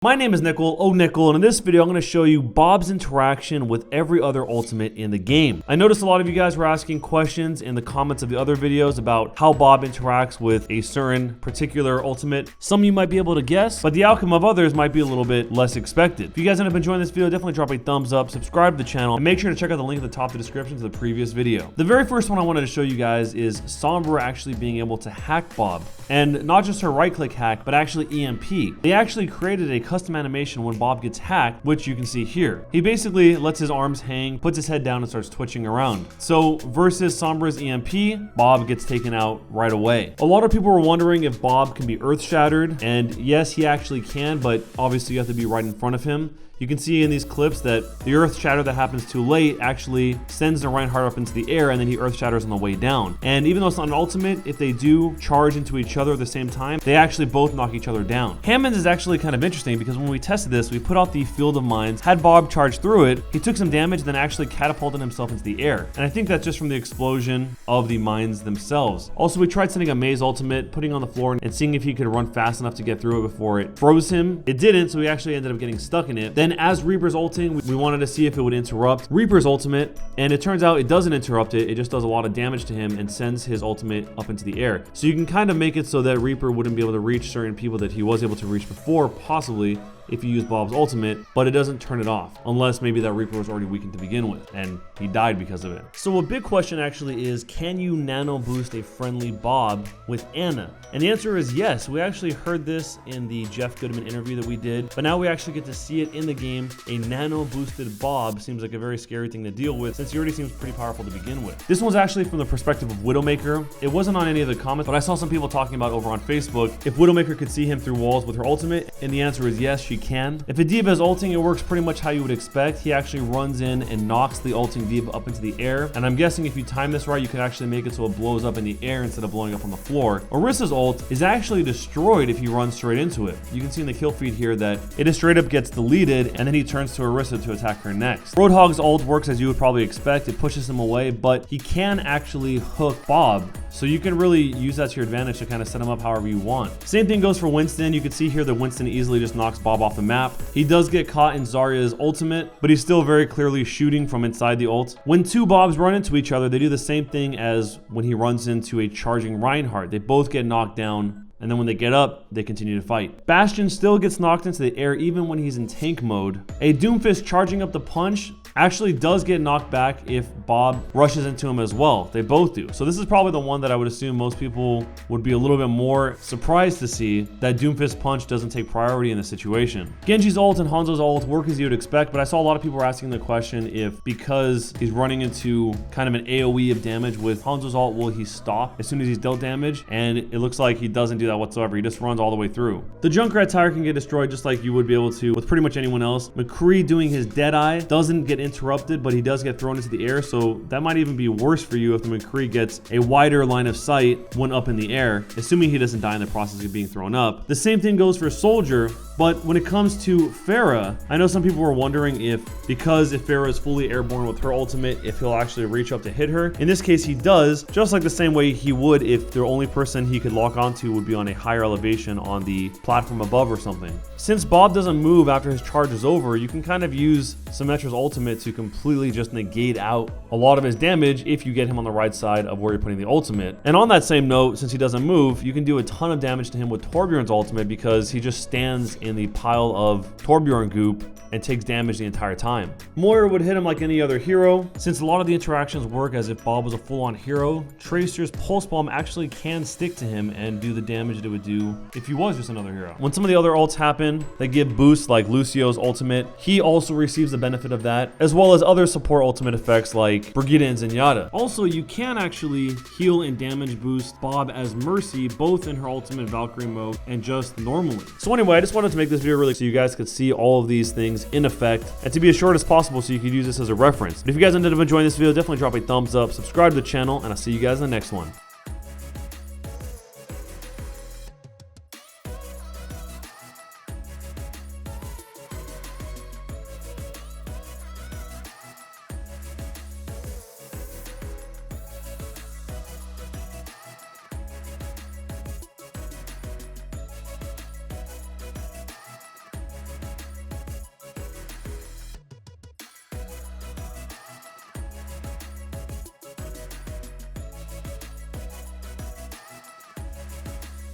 My name is Nickel, Nickel, and in this video I'm going to show you Bob's interaction with every other ultimate in the game. I noticed a lot of you guys were asking questions in the comments of the other videos about how Bob interacts with a certain particular ultimate. Some of you might be able to guess, but the outcome of others might be a little bit less expected. If you guys end up enjoying this video, definitely drop a thumbs up, subscribe to the channel, and make sure to check out the link at the top of the description to the previous video. The very first one I wanted to show you guys is Sombra actually being able to hack Bob. And not just her right-click hack, but actually EMP. They actually created a custom animation when Bob gets hacked, which you can see here. He basically lets his arms hang, puts his head down, and starts twitching around. So versus Sombra's EMP, Bob gets taken out right away. A lot of people were wondering if Bob can be Earthshattered, and yes, he actually can, but obviously you have to be right in front of him. You can see in these clips that the Earthshatter that happens too late actually sends the Reinhardt up into the air, and then he Earthshatters on the way down. And even though it's not an ultimate, if they do charge into each other at the same time, they actually both knock each other down. Hammond is actually kind of interesting because when we tested this, we put out the Field of Mines, had Bob charge through it, he took some damage, then actually catapulted himself into the air. And I think that's just from the explosion of the mines themselves. Also, we tried sending a Maze ultimate, putting on the floor, and seeing if he could run fast enough to get through it before it froze him. It didn't, so he actually ended up getting stuck in it. Then as Reaper's ulting, we wanted to see if it would interrupt Reaper's ultimate, and it turns out it doesn't interrupt it. It just does a lot of damage to him and sends his ultimate up into the air. So you can kind of make it so that Reaper wouldn't be able to reach certain people that he was able to reach before, possibly, if you use Bob's ultimate, but it doesn't turn it off, unless maybe that Reaper was already weakened to begin with, and he died because of it. So a big question actually is, can you nano boost a friendly Bob with Anna? And the answer is yes. We actually heard this in the Jeff Goodman interview that we did, but now we actually get to see it in the game. A nano boosted Bob seems like a very scary thing to deal with, since he already seems pretty powerful to begin with. This one's actually from the perspective of Widowmaker. It wasn't on any of the comments, but I saw some people talking about over on Facebook if Widowmaker could see him through walls with her ultimate, and the answer is yes, she can. If a D.Va is ulting, it works pretty much how you would expect. He actually runs in and knocks the ulting D.Va up into the air, and I'm guessing if you time this right, you can actually make it so it blows up in the air instead of blowing up on the floor. Arisa's ult is actually destroyed if he runs straight into it. You can see in the kill feed here that it just straight up gets deleted, and then he turns to Arisa to attack her next. Roadhog's ult works as you would probably expect. It pushes him away, but he can actually hook Bob, so you can really use that to your advantage to kind of set him up however you want. Same thing goes for Winston. You can see here that Winston easily just knocks Bob off the map. He does get caught in Zarya's ultimate, but he's still very clearly shooting from inside the ult. When two Bobs run into each other, they do the same thing as when he runs into a charging Reinhardt. They both get knocked down, and then when they get up, they continue to fight. Bastion still gets knocked into the air even when he's in tank mode. A Doomfist charging up the punch actually does get knocked back if Bob rushes into him as well. They both do. So this is probably the one that I would assume most people would be a little bit more surprised to see, that Doomfist punch doesn't take priority in this situation. Genji's ult and Hanzo's ult work as you would expect, but I saw a lot of people were asking the question if, because he's running into kind of an AoE of damage with Hanzo's ult, will he stop as soon as he's dealt damage? And it looks like he doesn't do that whatsoever. He just runs all the way through. The Junkrat tire can get destroyed just like you would be able to with pretty much anyone else. McCree doing his Deadeye doesn't get interrupted, but he does get thrown into the air, so that might even be worse for you if the McCree gets a wider line of sight when up in the air, assuming he doesn't die in the process of being thrown up. The same thing goes for Soldier, but when it comes to Pharah, I know some people were wondering if Pharah is fully airborne with her ultimate, if he'll actually reach up to hit her. In this case, he does, just like the same way he would if the only person he could lock onto would be on a higher elevation on the platform above or something. Since Bob doesn't move after his charge is over, you can kind of use Symmetra's ultimate to completely just negate out a lot of his damage if you get him on the right side of where you're putting the ultimate. And on that same note, since he doesn't move, you can do a ton of damage to him with Torbjorn's ultimate because he just stands in the pile of Torbjorn goop and takes damage the entire time. Moira would hit him like any other hero. Since a lot of the interactions work as if Bob was a full-on hero, Tracer's Pulse Bomb actually can stick to him and do the damage that it would do if he was just another hero. When some of the other ults happen, they give boosts like Lucio's ultimate. He also receives the benefit of that, as well as other support ultimate effects like Brigitte and Zenyatta. Also, you can actually heal and damage boost Bob as Mercy, both in her ultimate Valkyrie mode and just normally. So anyway, I just wanted to make this video really so you guys could see all of these things in effect and to be as short as possible so you could use this as a reference. But if you guys ended up enjoying this video, definitely drop a thumbs up, subscribe to the channel, and I'll see you guys in the next one.